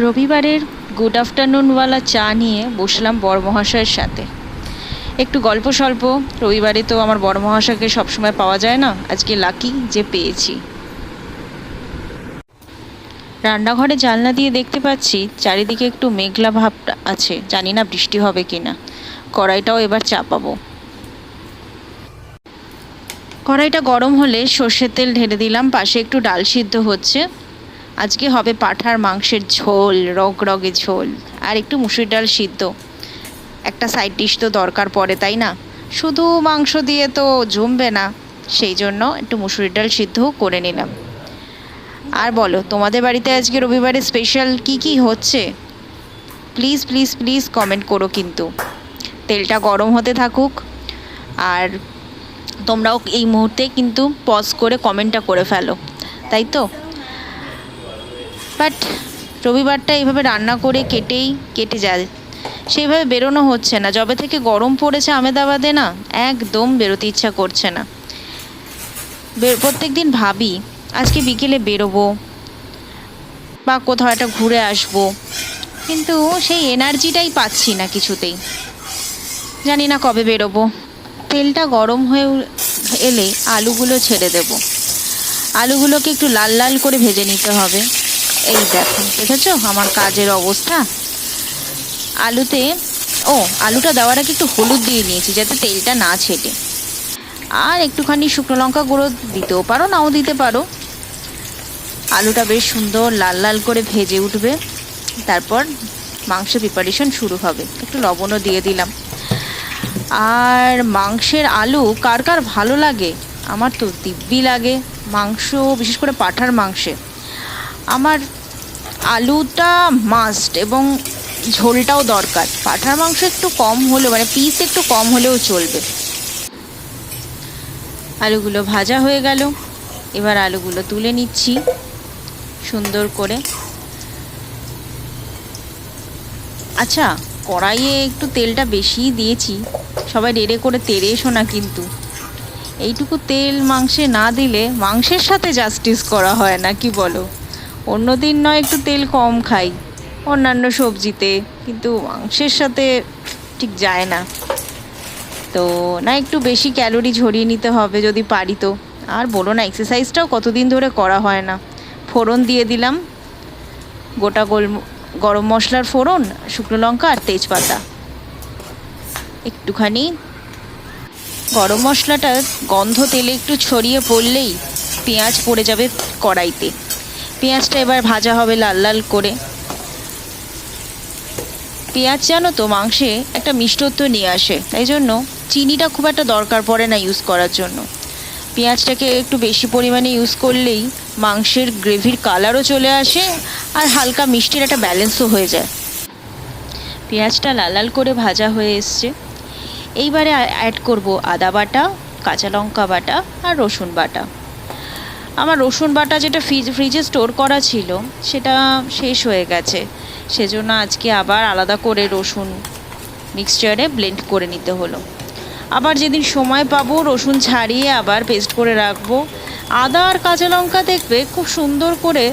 রবিবারের গুড আফটারনুনওয়ালা চা নিয়ে বসলাম বড়মহাশয়ের সাথে। একটু গল্প স্বল্প। রবিবারে তো আমার বড়মহাশয়কে সবসময় পাওয়া যায় না, আজকে লাকি যে পেয়েছি। রান্নাঘরে জানলা দিয়ে দেখতে পাচ্ছি চারিদিকে একটু মেঘলা ভাব আছে, জানি না বৃষ্টি হবে কিনা। কড়াইটাও এবার চাপাবো। কড়াইটা গরম হলে সর্ষের তেল ঢেলে দিলাম, পাশে একটু ডাল সিদ্ধ হচ্ছে। আজকে হবে পাঁঠার মাংসের ঝোল, রগরগে ঝোল, আর একটু মুসুর ডাল সিদ্ধ। একটা সাইড ডিশ তো দরকার পড়ে, তাই না? শুধু মাংস দিয়ে তো জমবে না, সেই জন্য একটু মুসুর ডাল সিদ্ধও করে নিলাম। আর বলো, তোমাদের বাড়িতে আজকে রবিবারে স্পেশাল কি কি হচ্ছে? প্লিজ প্লিজ প্লিজ কমেন্ট করো কিন্তু। তেলটা গরম হতে থাকুক, আর তোমরাও এই মুহূর্তে কিন্তু পজ করে কমেন্টটা করে ফেলো, তাই তো? বাট রবিবারটা এইভাবে রান্না করে কেটে যায়, সেইভাবে বেরোনো হচ্ছে না। যবে থেকে গরম পড়েছে আমেদাবাদে, না একদম বেরোতে ইচ্ছা করছে না। প্রত্যেক দিন ভাবি আজকে বিকেলে বেরোবো বা কোথাও একটা ঘুরে আসবো, কিন্তু সেই এনার্জিটাই পাচ্ছি না কিছুতেই। জানি না কবে বেরোবো। তেলটা গরম হয়ে এলে আলুগুলো ছেড়ে দেব। আলুগুলোকে একটু লাল লাল করে ভেজে নিতে হবে। এই দেখো, দেখেছো আমার কাজের অবস্থা। আলুটা দেওয়ার আগে একটু হলুদ দিয়ে নিয়েছি যাতে তেলটা না ছেটে। আর একটুখানি শুকনো লঙ্কা গুঁড়ো দিতেও পারো, নাও দিতে পারো। আলুটা বেশ সুন্দর লাল লাল করে ভেজে উঠবে, তারপর মাংসের প্রিপারেশন শুরু হবে। একটু লবণও দিয়ে দিলাম। আর মাংসের আলু কার কার ভালো লাগে? আমার তো দিব্যি লাগে। মাংস, বিশেষ করে পাঁঠার মাংসে আমার আলুটা মাস্ট, এবং ঝোলটাও দরকার। পাঁঠার মাংস একটু কম হলেও, মানে পিস একটু কম হলেও চলবে। আলুগুলো ভাজা হয়ে গেল, এবার আলুগুলো তুলে নিচ্ছি সুন্দর করে। আচ্ছা, কড়াইয়ে একটু তেলটা বেশিই দিয়েছি। সবাই রেড়ে করে তেড়ে এসো না কিন্তু। এইটুকু তেল মাংসে না দিলে মাংসের সাথে জাস্টিস করা হয় না, কি বলো? অন্যদিন নয় একটু তেল কম খাই অন্যান্য সবজিতে, কিন্তু মাংসের সাথে ঠিক যায় না। তো না, একটু বেশি ক্যালোরি ঝরিয়ে নিতে হবে যদি পারি তো। আর বলো না, এক্সারসাইজটাও কতদিন ধরে করা হয় না। ফোড়ন দিয়ে দিলাম, গোটা গরম মশলার ফোড়ন, শুকনো লঙ্কা আর তেজপাতা। একটুখানি গরম মশলাটার গন্ধ তেলে একটু ছড়িয়ে পড়লেই পেঁয়াজ পড়ে যাবে কড়াইতে। পেঁয়াজটা এবার ভাজা হবে লাল লাল করে। পেঁয়াজ জানো তো মাংসে একটা মিষ্টত্ব নিয়ে আসে, তাই জন্য চিনিটা খুব একটা দরকার পড়ে না ইউজ করার জন্য। পেঁয়াজটাকে একটু বেশি পরিমাণে ইউজ করলেই মাংসের গ্রেভির কালারও চলে আসে, আর হালকা মিষ্টির একটা ব্যালেন্সও হয়ে যায়। পেঁয়াজটা লাল লাল করে ভাজা হয়ে এসছে। এইবারে অ্যাড করব আদা বাটা, কাঁচা লঙ্কা বাটা আর রসুন বাটা। আমার রসুন বাটা যেটা ফ্রিজে স্টোর করা ছিল সেটা শেষ হয়ে গেছে, সেজন্য আজকে আবার আলাদা করে রসুন মিক্সচারে ব্লেন্ড করে নিতে হলো। আবার যেদিন সময় পাবো রসুন ছাড়িয়ে আবার পেস্ট করে রাখবো। আদা আর কাঁচা লঙ্কা দেখবে খুব সুন্দর করে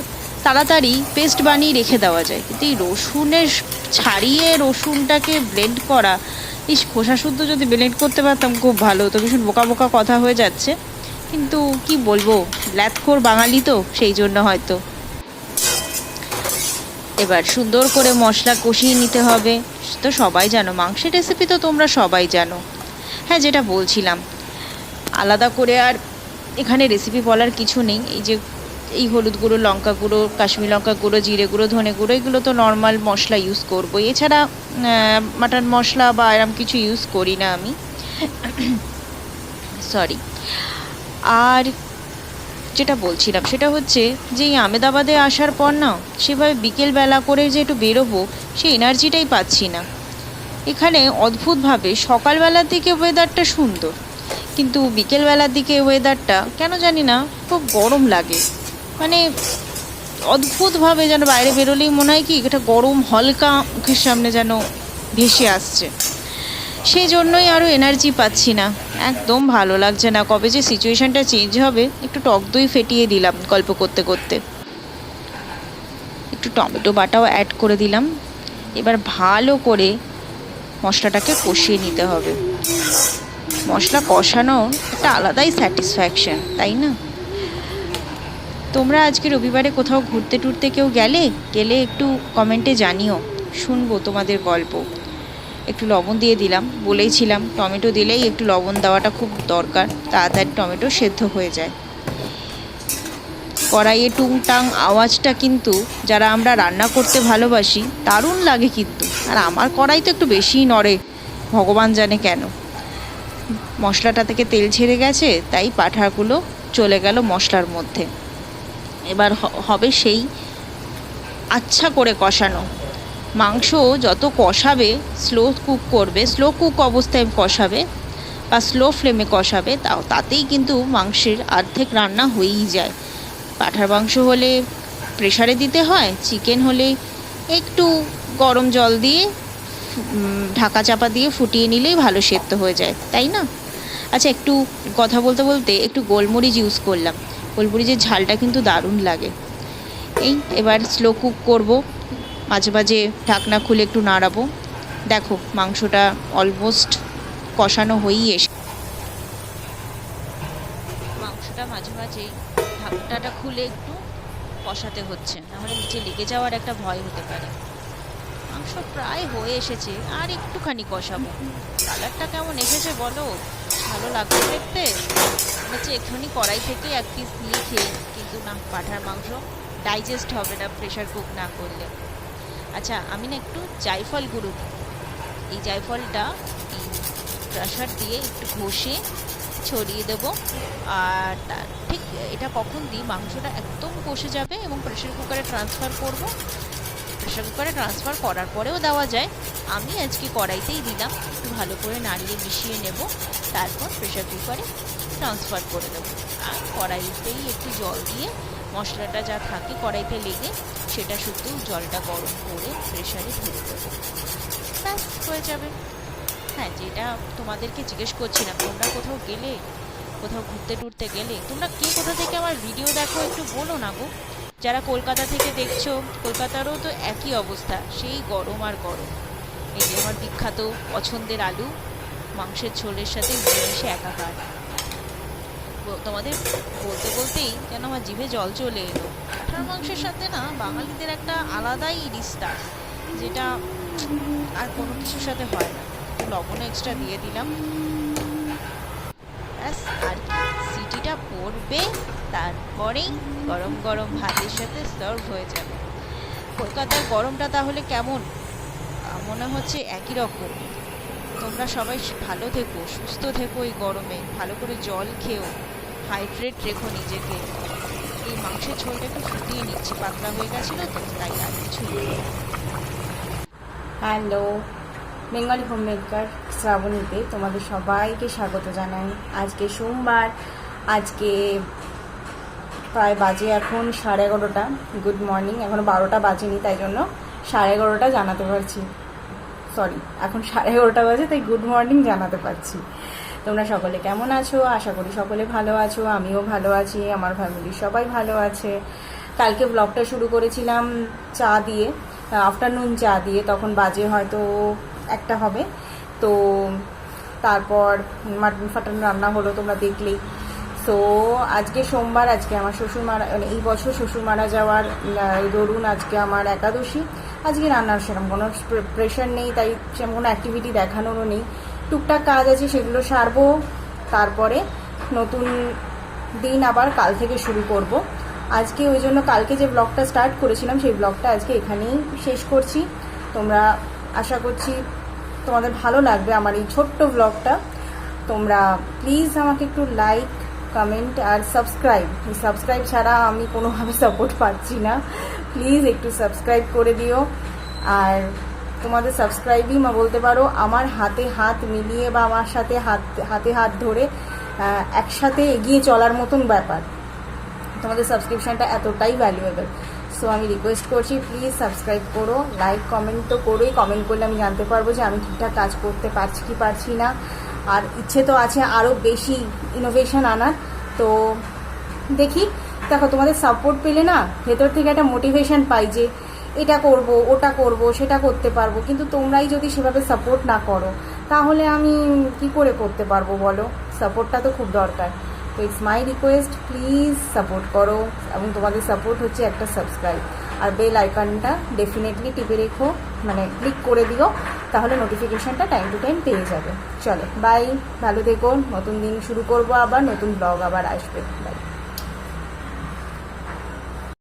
তাড়াতাড়ি পেস্ট বানিয়ে রেখে দেওয়া যায়, কিন্তু এই রসুনের ছাড়িয়ে রসুনটাকে ব্লেন্ড করা, খোসা শুদ্ধ যদি ব্লেন্ড করতে পারতাম খুব ভালো হতো। ভীষণ বোকা বোকা কথা হয়ে যাচ্ছে, কিন্তু কি বলবো, ল্যাথখোর বাঙালি তো, সেই জন্য হয়তো। এবার সুন্দর করে মশলা কষিয়ে নিতে হবে। তো সবাই জানো, মাংসের রেসিপি তো তোমরা সবাই জানো। হ্যাঁ, যেটা বলছিলাম, আলাদা করে আর এখানে রেসিপি বলার কিছু নেই। এই হলুদ গুঁড়ো, লঙ্কা গুঁড়ো, কাশ্মীর লঙ্কা গুঁড়ো, জিরে গুঁড়ো, ধনে গুঁড়ো, এগুলো তো নর্মাল মশলা ইউজ করবো। এছাড়া মাটন মশলা বা এরম কিছু ইউজ করি না আমি, সরি। আর যেটা বলছিলাম সেটা হচ্ছে যে এই আমেদাবাদে আসার পর না, সেভাবে বিকেলবেলা করে যে একটু বেরোবো সেই এনার্জিটাই পাচ্ছি না। এখানে অদ্ভুতভাবে সকালবেলার দিকে ওয়েদারটা সুন্দর, কিন্তু বিকেলবেলার দিকে ওয়েদারটা কেন জানি না খুব গরম লাগে। মানে অদ্ভুতভাবে যেন বাইরে বেরোলেই মনে হয় কি একটা গরম হালকা মুখের সামনে যেন ভেসে আসছে। সেই জন্যই আরও এনার্জি পাচ্ছি না, একদম ভালো লাগছে না। কবে যে সিচুয়েশানটা চেঞ্জ হবে। একটু টক দই ফেটিয়ে দিলাম গল্প করতে করতে। একটু টমেটো বাটাও অ্যাড করে দিলাম। এবার ভালো করে মশলাটাকে কষিয়ে নিতে হবে। মশলা কষানোর একটা আলাদাই স্যাটিসফ্যাকশন, তাই না? তোমরা আজকে রবিবারে কোথাও ঘুরতে টুরতে কেউ গেলে একটু কমেন্টে জানিও, শুনবো তোমাদের গল্প। একটু লবণ দিয়ে দিলাম, বলেইছিলাম টমেটো দিলেই একটু লবণ দেওয়াটা খুব দরকার, তাড়াতাড়ি টমেটো সেদ্ধ হয়ে যায়। কড়াইয়ে টুংটাং আওয়াজটা কিন্তু যারা আমরা রান্না করতে ভালোবাসি দারুণ লাগে কিন্তু। আর আমার কড়াই তো একটু বেশিই নড়ে, ভগবান জানে কেন। মশলাটা থেকে তেল ছেড়ে গেছে, তাই পাঁঠাগুলো চলে গেল মশলার মধ্যে। এবার হবে সেই আচ্ছা করে কষানো। মাংস যত কষাবে, স্লো কুক করবে, স্লো কুক অবস্থায় কষাবে বা স্লো ফ্লেমে কষাবে, তাতেই কিন্তু মাংসের অর্ধেক রান্না হয়েই যায়। পাঁঠার মাংস হলে প্রেসারে দিতে হয়, চিকেন হলে একটু গরম জল দিয়ে ঢাকা চাপা দিয়ে ফুটিয়ে নিলেই ভালো সেদ্ধ হয়ে যায়, তাই না? আচ্ছা, একটু কথা বলতে বলতে একটু গোলমরিচ ইউজ করলাম। গোলমরিচের ঝালটা কিন্তু দারুণ লাগে। এবার স্লো কুক করব, মাঝে মাঝে ঢাকনা খুলে একটু নাড়াবো। দেখো মাংসটা অলমোস্ট কষানো হয়েই এসে, মাংসটা মাঝে মাঝেই ঢাকনাটা খুলে একটু কষাতে হচ্ছে, নাহলে নিচে লেগে যাওয়ার একটা ভয় হতে পারে। মাংস প্রায় হয়ে এসেছে, আর একটুখানি কষাবো। কালারটা কেমন এসেছে বলো? ভালো লাগবে দেখতে? হচ্ছে এক্ষুনি কড়াই থেকে এক পিস নিয়ে খেয়ে, কিন্তু না, পাঁঠার মাংস ডাইজেস্ট হবে না প্রেশার কুক না করলে। আচ্ছা, আমি না একটু জায়ফল গুঁড়ো দিই। এই জায়ফলটা এই ক্রাশার দিয়ে একটু ঘষে ছড়িয়ে দেবো। আর ঠিক এটা কখন দিই, মাংসটা একদম কষে যাবে এবং প্রেশার কুকারে ট্রান্সফার করব। প্রেশার কুকারে ট্রান্সফার করার পরেও দেওয়া যায়, আমি আজকে কড়াইতেই দিলাম। একটু ভালো করে নাড়িয়ে মিশিয়ে নেব, তারপর প্রেশার কুকারে ট্রান্সফার করে দেবো। আর কড়াইতেই একটু জল দিয়ে মশলাটা যা থাকে কড়াইতে লেগে, সেটা শুধু জলটা গরম করে প্রেশারে ঢেলে দেবো, ব্যাস হয়ে যাবে। হ্যাঁ, যেটা তোমাদেরকে জিজ্ঞেস করছিলাম, তোমরা কোথাও গেলে, কোথাও ঘুরতে টুরতে গেলে, তোমরা কে কোথা থেকে আমার ভিডিও দেখো একটু বলো না গো। যারা কলকাতা থেকে দেখছো, কলকাতারও তো একই অবস্থা, সেই গরম আর গরম। এই যে আমার বিখ্যাত পছন্দের আলু মাংসের ঝোলের সাথে মিলেমিশে একাকার। তোমাদের বলতে বলতেই যেন আমার জিভে জল চলে এলো। পাঁঠার মাংসের সাথে না বাঙালিদের একটা আলাদাই রিশতা, যেটা আর কোনো কিছুর সাথে হয় না। লবণ এক্সট্রা দিয়ে দিলাম, ব্যাস। আর সিটিটা পড়বে, তারপরেই গরম গরম ভাতের সাথে সার্ভ হয়ে যাবে। কলকাতার গরমটা তাহলে কেমন? মনে হচ্ছে একই রকম। তোমরা সবাই ভালো থেকো, সুস্থ থেকো এই গরমে, ভালো করে জল খেও, হাইড্রেট রেখো নিজেকে। এই মাংসের ঝোলটা একটু ফুটিয়ে নিচ্ছি, পাতলা হয়ে গেছিলো তো, তাই আর কিছুই। হ্যালো, বেঙ্গলি হোমমেকার শ্রাবণীতে তোমাদের সবাইকে স্বাগত জানাই। আজকে সোমবার, আজকে প্রায় বাজে এখন 11:30। Good morning. এখনও 12টা বাজেনি, তাই জন্য 11:30 জানাতে পারছি। সরি, এখন 11:30 বাজে, তাই গুড মর্নিং জানাতে পারছি। তোমরা সকলে কেমন আছো? আশা করি সকলে ভালো আছো, আমিও ভালো আছি, আমার ফ্যামিলির সবাই ভালো আছে। কালকে ব্লগটা শুরু করেছিলাম চা দিয়ে, আফটারনুন চা দিয়ে, তখন বাজে হয়তো 1টা হবে। তো তারপর মাটন ফাটন রান্না হলো, তোমরা দেখলেই। সো আজকে সোমবার, আজকে আমার শ্বশুর মারা, মানে এই বছর শ্বশুর মারা যাওয়ার দরুন আজকে আমার একাদশী। আজকে রান্নার সেরকম কোনো প্রেশার নেই, তাই সেরকম কোনো অ্যাক্টিভিটি দেখানোরও নেই। টুকটাক কাজ আছে, সেগুলো সারবো, তারপরে নতুন দিন আবার কাল থেকে শুরু করব। আজকে ওই জন্য কালকে যে ব্লগটা স্টার্ট করেছিলাম, সেই ব্লগটা আজকে এখানেই শেষ করছি। তোমরা, আশা করছি তোমাদের ভালো লাগবে আমার এই ছোট্ট ব্লগটা। তোমরা প্লিজ আমাকে একটু লাইক, কমেন্ট আর সাবস্ক্রাইব ছাড়া আমি কোনোভাবে সাপোর্ট পাচ্ছি না। প্লিজ একটু সাবস্ক্রাইব করে দিও। আর তোমাদের সাবস্ক্রাইবই বলতে পারো আমার হাতে হাত মিলিয়ে বা আমার সাথে হাতে হাত ধরে একসাথে এগিয়ে চলার মতন ব্যাপার। তোমাদের সাবস্ক্রিপশনটা এতটাই ভ্যালুয়েবল। সো আমি রিকোয়েস্ট করছি, প্লিজ সাবস্ক্রাইব করো, লাইক কমেন্ট তো করোই। কমেন্ট করলে আমি জানতে পারবো যে আমি ঠিকঠাক কাজ করতে পারছি কি পারছি না। আর ইচ্ছে তো আছে আরও বেশি ইনোভেশন আনার। তো দেখি, দেখো তোমাদের সাপোর্ট পেলে না ভেতর থেকে একটা মোটিভেশন পাই যে এটা করব, ওটা করব, সেটা করতে পারবো, কিন্তু তোমরাই যদি সেভাবে সাপোর্ট না করো তাহলে আমি কি করে করতে পারবো বলো? সাপোর্টটা তো খুব দরকার। তো it's my request, please support করো, এবং তোমাদের সাপোর্ট হচ্ছে একটা সাবস্ক্রাইব, আর বেল আইকনটা ডেফিনেটলি টিপে রেখো, মানে ক্লিক করে দিও, তাহলে নোটিফিকেশানটা টাইম টু টাইম পেয়ে যাবে। চলো বাই, ভালো থেকো, নতুন দিন শুরু করবো, আবার নতুন ব্লগ আবার আসবে। বাই।